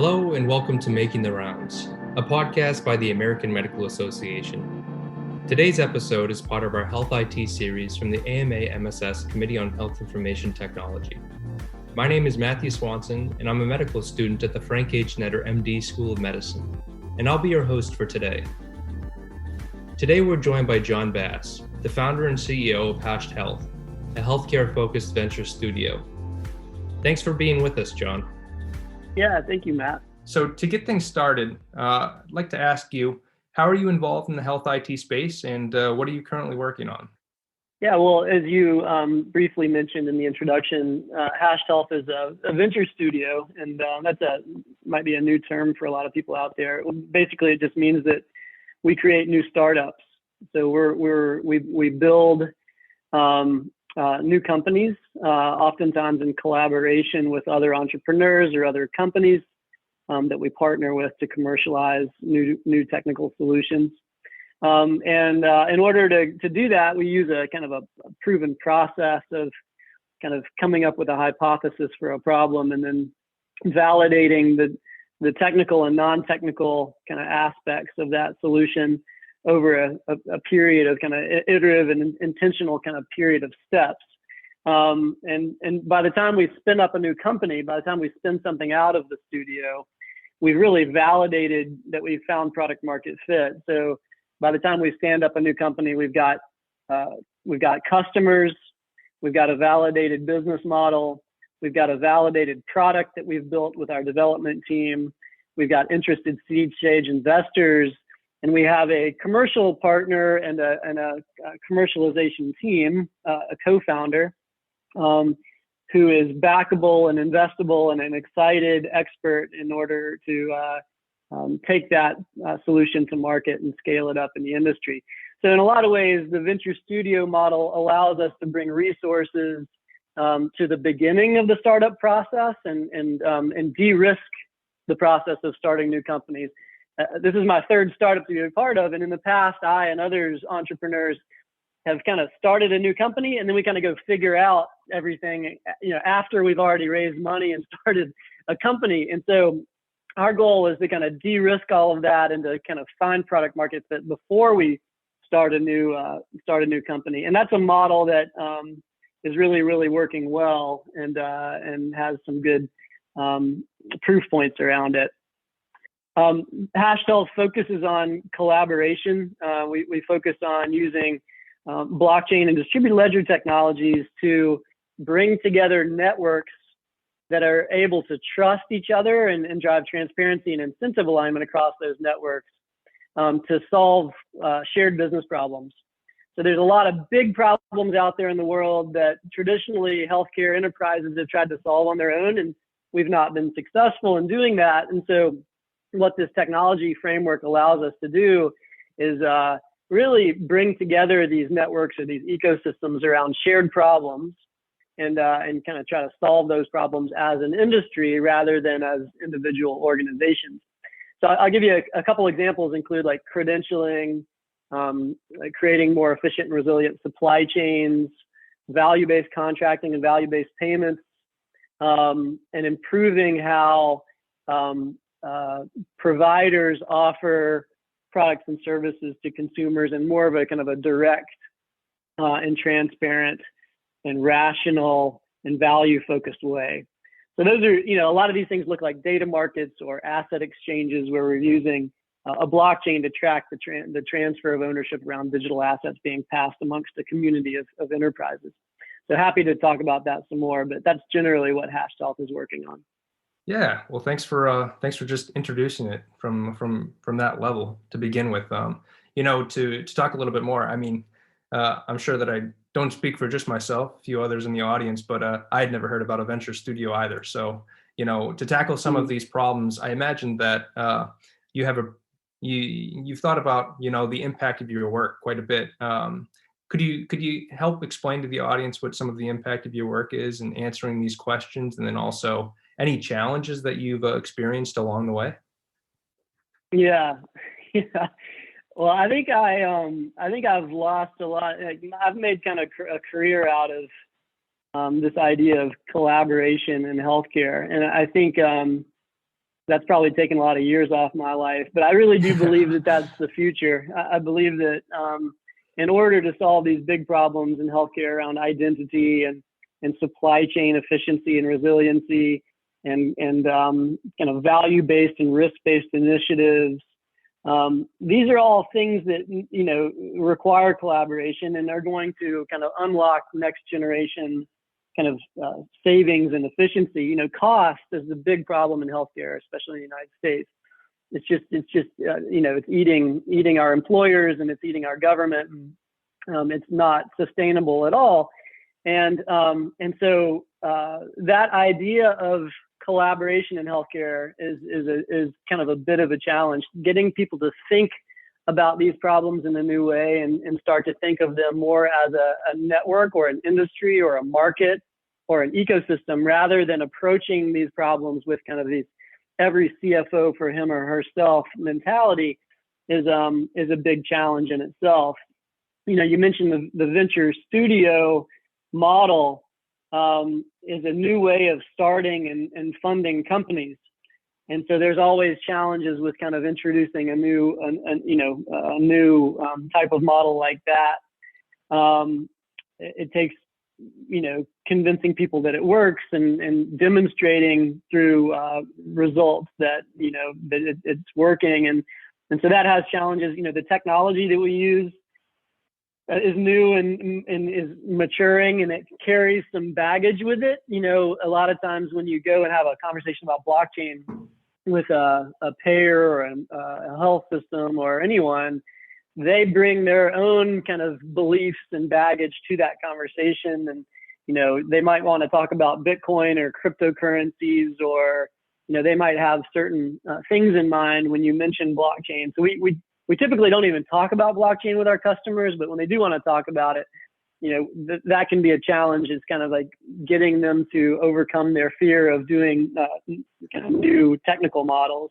Hello and welcome to Making the Rounds, a podcast by the American Medical Association. Today's episode is part of our Health IT series from the AMA-MSS Committee on Health Information Technology. My name is Matthew Swanson, and I'm a medical student at the Frank H. Netter MD School of Medicine, and I'll be your host for today. Today we're joined by John Bass, the founder and CEO of Hashed Health, a healthcare-focused venture studio. Thanks for being with us, John. Yeah, thank you, Matt. So to get things started, I'd like to ask you, how are you involved in the health IT space, and what are you currently working on? Yeah, well, as you briefly mentioned in the introduction, Hashed Health is a venture studio, and might be a new term for a lot of people out there. Basically, it just means that we create new startups. So we build new companies, oftentimes in collaboration with other entrepreneurs or other companies that we partner with to commercialize new technical solutions. And in order to do that, we use a kind of a proven process of kind of coming up with a hypothesis for a problem and then validating the technical and non-technical kind of aspects of that solution over a period of kind of iterative and intentional kind of period of steps. And by the time we spin up a new company, by the time we spin something out of the studio, we've really validated that we've found product market fit. So by the time we stand up a new company, we've got customers, we've got a validated business model, we've got a validated product that we've built with our development team, we've got interested seed stage investors, and we have a commercial partner and a commercialization team, a co-founder, who is backable and investable and an excited expert in order to take that solution to market and scale it up in the industry. So in a lot of ways, the venture studio model allows us to bring resources to the beginning of the startup process and de-risk the process of starting new companies. This is my third startup to be a part of, and in the past, I and others entrepreneurs have kind of started a new company, and then we kind of go figure out everything, after we've already raised money and started a company. And so our goal is to kind of de-risk all of that and to kind of find product market fit before we start a new company. And that's a model that is really, really working well and has some good proof points around it. Hashed Health focuses on collaboration. We focus on using blockchain and distributed ledger technologies to bring together networks that are able to trust each other and drive transparency and incentive alignment across those networks to solve shared business problems. So there's a lot of big problems out there in the world that traditionally healthcare enterprises have tried to solve on their own, and we've not been successful in doing that. And so what this technology framework allows us to do is really bring together these networks or these ecosystems around shared problems and kind of try to solve those problems as an industry rather than as individual organizations. So I'll give you a couple examples, include like credentialing, like creating more efficient and resilient supply chains, value-based contracting and value-based payments, and improving how providers offer products and services to consumers in more of a kind of a direct and transparent and rational and value-focused way. So those are, a lot of these things look like data markets or asset exchanges where we're using a blockchain to track the transfer of ownership around digital assets being passed amongst a community of enterprises. So happy to talk about that some more, but that's generally what Hashed Health is working on. Yeah, well, thanks for just introducing it from that level to begin with. To talk a little bit more. I mean, I'm sure that I don't speak for just myself, a few others in the audience, but I had never heard about a venture studio either. So, to tackle some of these problems, I imagine that you've thought about the impact of your work quite a bit. Could you help explain to the audience what some of the impact of your work is in answering these questions, and then also any challenges that you've experienced along the way? Yeah. Well, I think I've lost a lot. I've made kind of a career out of this idea of collaboration in healthcare, and I think that's probably taken a lot of years off my life. But I really do believe that that's the future. I believe that in order to solve these big problems in healthcare around identity and supply chain efficiency and resiliency and kind of value-based and risk-based initiatives, these are all things that, you know, require collaboration and are going to kind of unlock next generation kind of savings and efficiency. You know, cost is the big problem in healthcare, especially in the United States. It's just you know, it's eating our employers and it's eating our government. It's not sustainable at all. And so that idea of collaboration in healthcare is kind of a bit of a challenge. Getting people to think about these problems in a new way and start to think of them more as a network or an industry or a market or an ecosystem, rather than approaching these problems with kind of these every CFO for him or herself mentality is a big challenge in itself. You know, you mentioned the venture studio model is a new way of starting and funding companies. And so there's always challenges with kind of introducing a new type of model like that. It takes, you know, convincing people that it works and demonstrating through results that, you know, that it's working. And so that has challenges. You know, the technology that we use is new and is maturing, and it carries some baggage with it. You know, a lot of times when you go and have a conversation about blockchain with a payer or a health system or anyone, they bring their own kind of beliefs and baggage to that conversation. And, you know, they might want to talk about Bitcoin or cryptocurrencies, or, you know, they might have certain things in mind when you mention blockchain. So we typically don't even talk about blockchain with our customers, but when they do want to talk about it, you know, that can be a challenge. It's kind of like getting them to overcome their fear of doing kind of new technical models.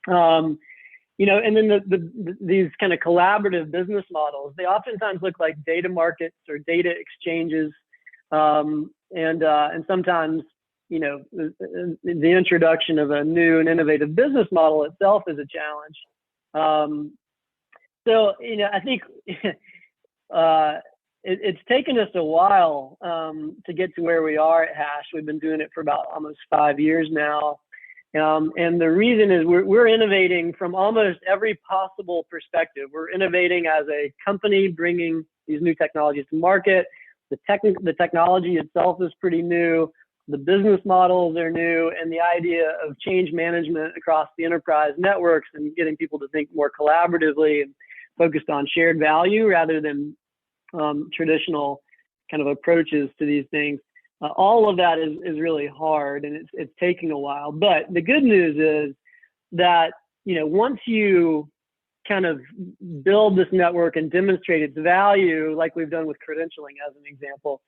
You know, and then these kind of collaborative business models, they oftentimes look like data markets or data exchanges. And sometimes, you know, the introduction of a new and innovative business model itself is a challenge. So, you know, I think it's taken us a while to get to where we are at Hash. We've been doing it for about almost 5 years now. And the reason is we're innovating from almost every possible perspective. We're innovating as a company, bringing these new technologies to market. The technology itself is pretty new. The business models are new, and the idea of change management across the enterprise networks and getting people to think more collaboratively and focused on shared value rather than traditional kind of approaches to these things. All of that is really hard, and it's taking a while. But the good news is that, you know, once you kind of build this network and demonstrate its value, like we've done with credentialing as an example,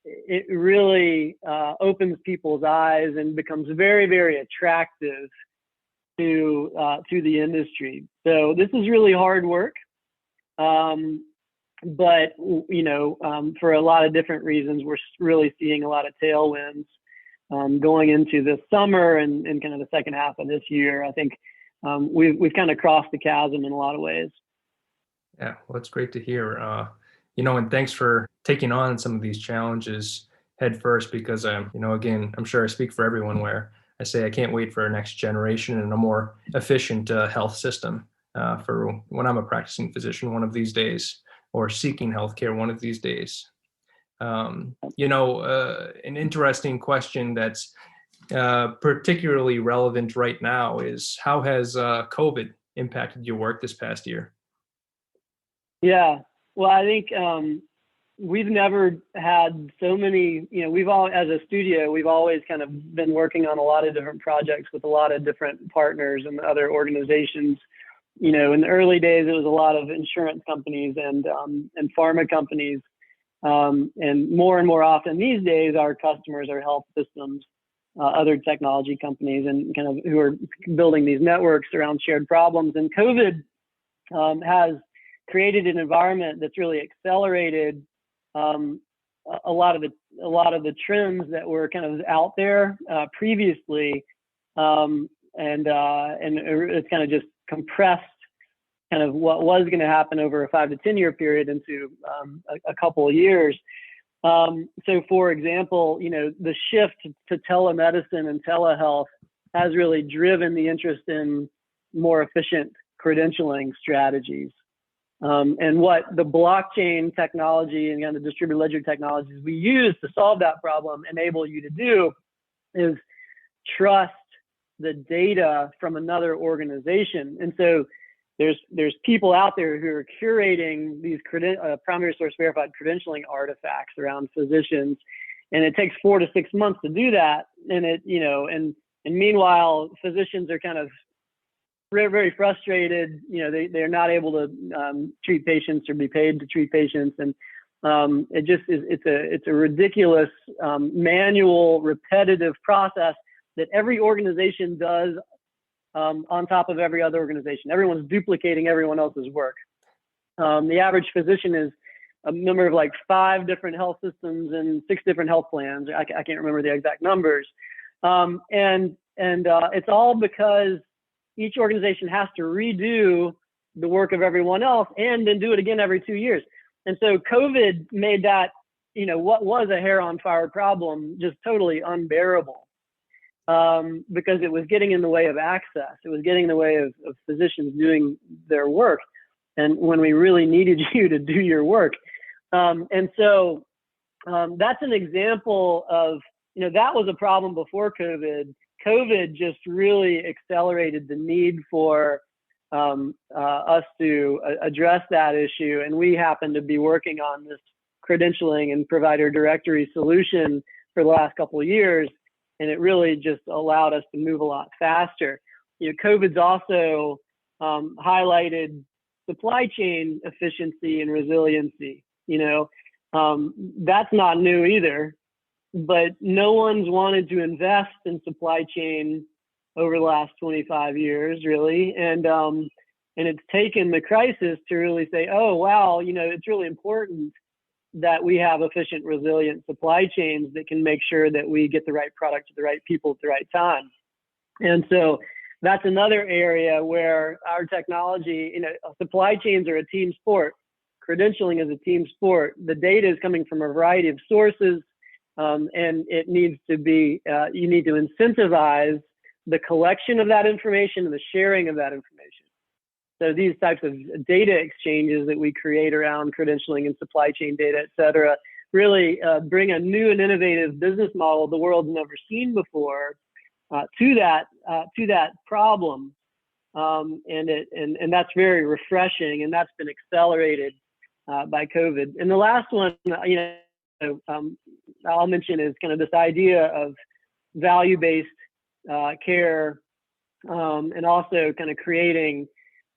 it really opens people's eyes and becomes very, very attractive to the industry. So this is really hard work. But, you know, for a lot of different reasons, we're really seeing a lot of tailwinds going into this summer and kind of the second half of this year. I think we've kind of crossed the chasm in a lot of ways. Yeah, well, it's great to hear. You know, and thanks for taking on some of these challenges head first, because, you know, again, I'm sure I speak for everyone where I say I can't wait for our next generation and a more efficient health system for when I'm a practicing physician one of these days, or seeking healthcare one of these days. You know, an interesting question that's particularly relevant right now is, how has COVID impacted your work this past year? Yeah, well, I think we've never had so many, you know, as a studio, we've always kind of been working on a lot of different projects with a lot of different partners and other organizations. You know, in the early days, it was a lot of insurance companies and pharma companies. And more often these days, our customers are health systems, other technology companies, and kind of who are building these networks around shared problems. And COVID has created an environment that's really accelerated a lot of the trends that were kind of out there previously. and it's kind of just compressed kind of what was going to happen over a 5 to 10 year period into a couple of years. So for example, the shift to telemedicine and telehealth has really driven the interest in more efficient credentialing strategies. And what the blockchain technology and the distributed ledger technologies we use to solve that problem enable you to do is trust the data from another organization. And so there's people out there who are curating these primary source verified credentialing artifacts around physicians, and it takes 4 to 6 months to do that. And and meanwhile, physicians are kind of very, very frustrated. They're not able to treat patients or be paid to treat patients, and it's a ridiculous manual, repetitive process that every organization does on top of every other organization. Everyone's duplicating everyone else's work. The average physician is a member of like 5 different health systems and 6 different health plans. I can't remember the exact numbers, and it's all because each organization has to redo the work of everyone else and then do it again every 2 years. And so COVID made that, what was a hair on fire problem just totally unbearable, because it was getting in the way of access. It was getting in the way of physicians doing their work, and when we really needed you to do your work. And so that's an example of, that was a problem before COVID. COVID just really accelerated the need for us to address that issue. And we happen to be working on this credentialing and provider directory solution for the last couple of years. And it really just allowed us to move a lot faster. COVID's also highlighted supply chain efficiency and resiliency. That's not new either, but no one's wanted to invest in supply chain over the last 25 years, really. And it's taken the crisis to really say, oh, wow, it's really important that we have efficient, resilient supply chains that can make sure that we get the right product to the right people at the right time. And so that's another area where our technology, supply chains are a team sport. Credentialing is a team sport. The data is coming from a variety of sources, and it needs to be, you need to incentivize the collection of that information and the sharing of that information. So these types of data exchanges that we create around credentialing and supply chain data, et cetera, really bring a new and innovative business model the world's never seen before to that problem, and that's very refreshing, and that's been accelerated by COVID. And the last one, I'll mention is kind of this idea of value-based care, and also kind of creating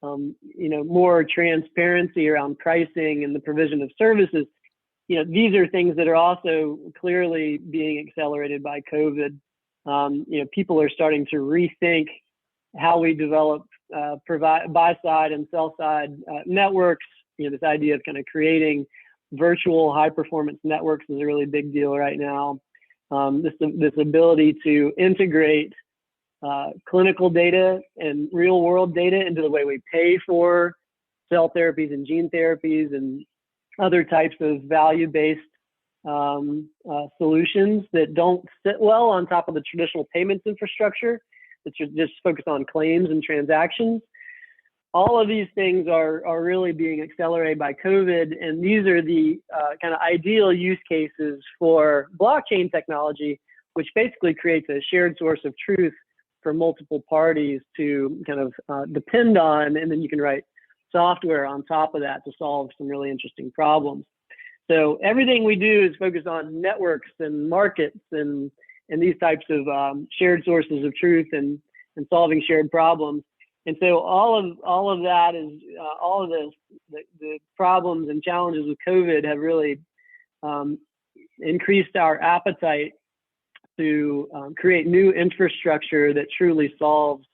more transparency around pricing and the provision of services. These are things that are also clearly being accelerated by COVID. People are starting to rethink how we develop buy side and sell side networks. This idea of kind of creating virtual high performance networks is a really big deal right now. This ability to integrate clinical data and real world data into the way we pay for cell therapies and gene therapies and other types of value-based solutions that don't sit well on top of the traditional payments infrastructure that just focus on claims and transactions. All of these things are really being accelerated by COVID, and these are the kind of ideal use cases for blockchain technology, which basically creates a shared source of truth for multiple parties to kind of depend on, and then you can write software on top of that to solve some really interesting problems. So everything we do is focused on networks and markets and these types of shared sources of truth and solving shared problems. And so all of that is all of the problems and challenges with COVID have really increased our appetite to create new infrastructure that truly solves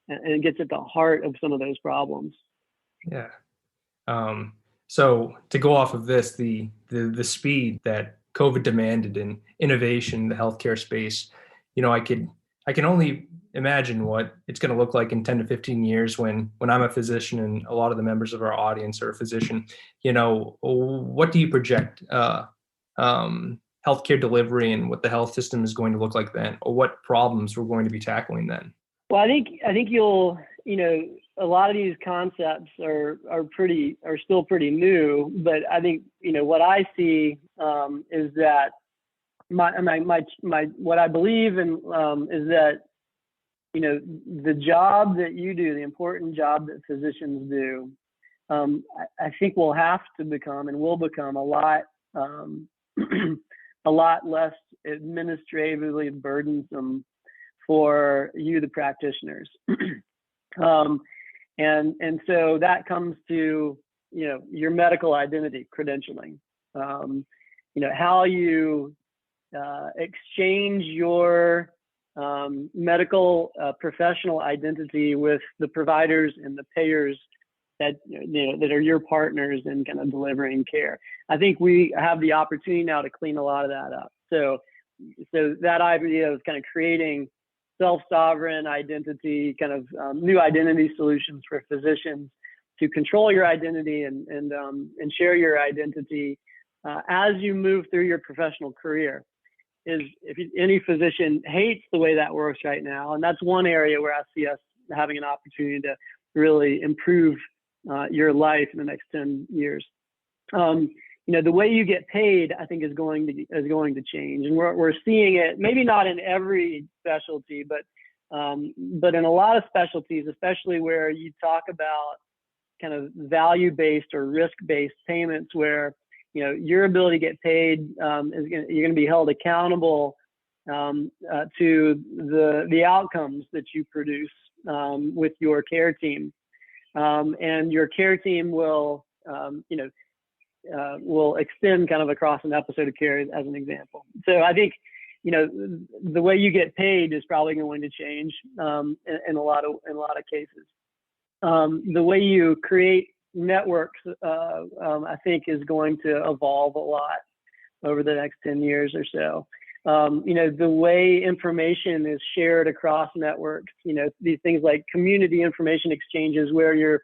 and gets at the heart of some of those problems. Yeah. So to go off of this, the speed that COVID demanded in innovation in the healthcare space, I could I can only imagine what it's going to look like in 10 to 15 years when I'm a physician and a lot of the members of our audience are a physician. What do you project healthcare delivery and what the health system is going to look like then, or what problems we're going to be tackling then? Well, I think you'll, a lot of these concepts are still pretty new, but I think, what I see is that what I believe in is that, the job that you do, the important job that physicians do, I think will have to become and will become a lot a lot less administratively burdensome for you, the practitioners. And so that comes to, your medical identity credentialing, how you exchange your medical professional identity with the providers and the payers that that are your partners in kind of delivering care. I think we have the opportunity now to clean a lot of that up. So that idea of kind of creating self-sovereign identity, kind of new identity solutions for physicians to control your identity and share your identity as you move through your professional career. Is any physician hates the way that works right now, and that's one area where I see us having an opportunity to really improve your life in the next 10 years. The way you get paid, I think, is going to change, and we're seeing it. Maybe not in every specialty, but in a lot of specialties, especially where you talk about kind of value-based or risk-based payments, where your ability to get paid you're going to be held accountable to the outcomes that you produce with your care team, and your care team will extend kind of across an episode of care, as an example. So I think the way you get paid is probably going to change in a lot of cases. The way you create networks, I think, is going to evolve a lot over the next 10 years or so. The way information is shared across networks, these things like community information exchanges, where you're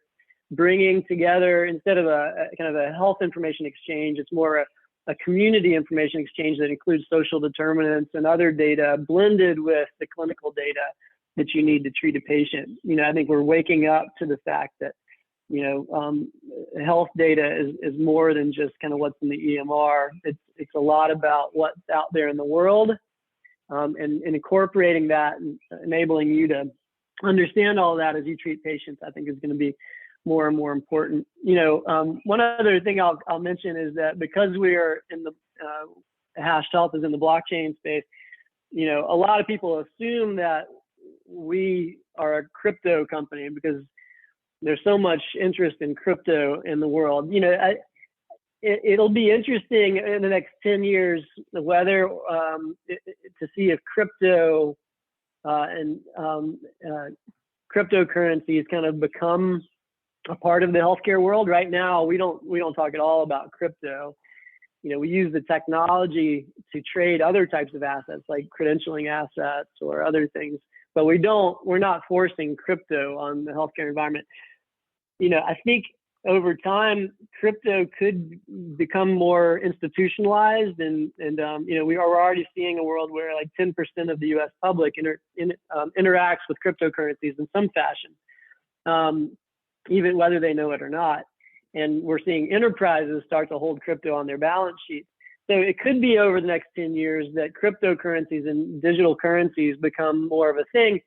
bringing together, instead of a kind of a health information exchange, it's more a community information exchange that includes social determinants and other data blended with the clinical data that you need to treat a patient. I think we're waking up to the fact that health data is more than just kind of what's in the EMR. It's a lot about what's out there in the world, and incorporating that and enabling you to understand all of that as you treat patients, I think, is going to be more and more important. One other thing I'll mention is that because we are in the Hashed Health is in the blockchain space, a lot of people assume that we are a crypto company because there's so much interest in crypto in the world. It'll be interesting in the next 10 years whether to see if crypto and cryptocurrencies kind of become a part of the healthcare world. Right now, we don't talk at all about crypto. We use the technology to trade other types of assets, like credentialing assets or other things, but we're not forcing crypto on the healthcare environment. I think over time, crypto could become more institutionalized, and we're already seeing a world where like 10% of the U.S. public interacts with cryptocurrencies in some fashion, even whether they know it or not. And we're seeing enterprises start to hold crypto on their balance sheets. So it could be over the next 10 years that cryptocurrencies and digital currencies become more of a thing.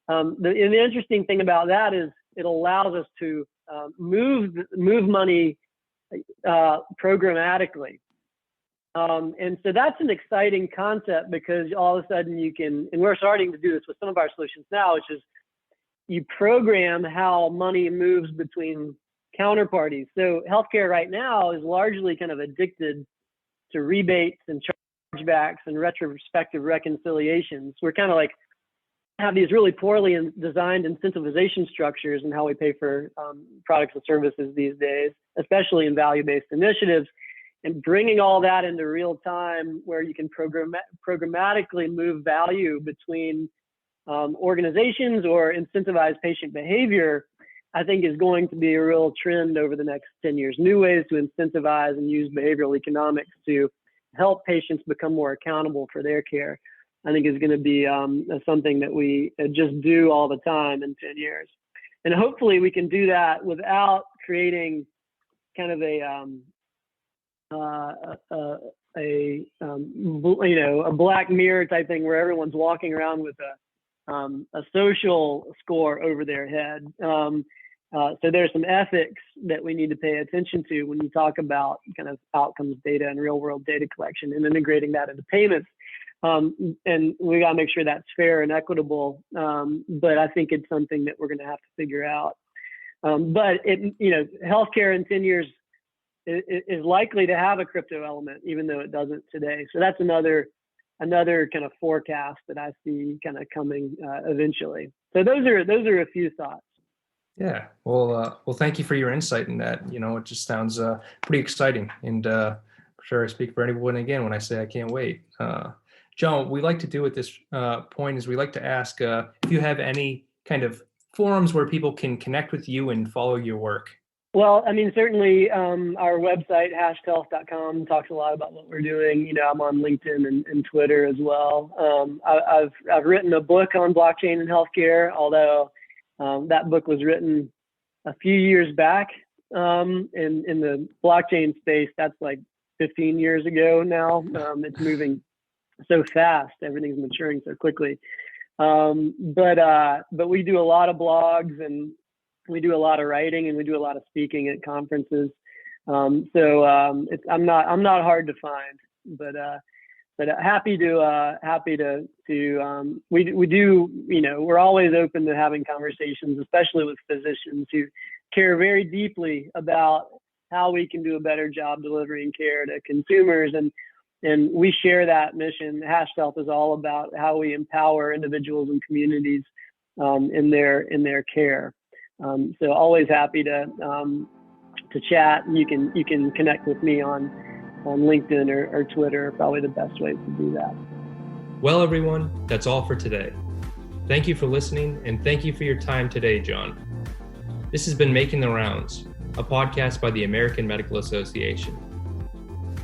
The interesting thing about that is it allows us to move money programmatically. And so that's an exciting concept, because all of a sudden you can, and we're starting to do this with some of our solutions now, which is you program how money moves between counterparties. So healthcare right now is largely kind of addicted to rebates and chargebacks and retrospective reconciliations. We're kind of like have these really poorly designed incentivization structures in how we pay for products and services these days, especially in value-based initiatives, and bringing all that into real time where you can programmatically move value between organizations or incentivize patient behavior, I think is going to be a real trend over the next 10 years. New ways to incentivize and use behavioral economics to help patients become more accountable for their care, I think is going to be something that we just do all the time in 10 years. And hopefully we can do that without creating kind of a Black Mirror type thing where everyone's walking around with a social score over their head. So there's some ethics that we need to pay attention to when you talk about kind of outcomes data and real world data collection and integrating that into payments. And we got to make sure that's fair and equitable. But I think it's something that we're going to have to figure out. But healthcare in 10 years is likely to have a crypto element, even though it doesn't today. So that's another kind of forecast that I see kind of coming eventually. So those are a few thoughts. Yeah. Well, thank you for your insight in that. It just sounds pretty exciting, and I'm sure I speak for anyone again when I say I can't wait. John, what we like to do at this point is we like to ask if you have any kind of forums where people can connect with you and follow your work. Well, I mean, certainly our website, hashedhealth.com, talks a lot about what we're doing. I'm on LinkedIn and Twitter as well. I've written a book on blockchain and healthcare, although that book was written a few years back. In the blockchain space, that's like 15 years ago now. It's moving so fast, everything's maturing so quickly. But we do a lot of blogs, and we do a lot of writing, and we do a lot of speaking at conferences. I'm not hard to find, but happy to we do, we're always open to having conversations, especially with physicians who care very deeply about how we can do a better job delivering care to consumers. And we share that mission. Hashed Health is all about how we empower individuals and communities in their care. So always happy to chat. You can connect with me on LinkedIn or Twitter, probably the best ways to do that. Well, everyone, that's all for today. Thank you for listening, and thank you for your time today, John. This has been Making the Rounds, a podcast by the American Medical Association.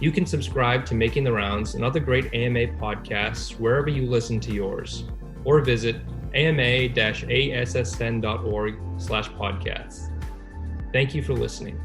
You can subscribe to Making the Rounds and other great AMA podcasts wherever you listen to yours, or visit ama-assn.org/podcasts. Thank you for listening.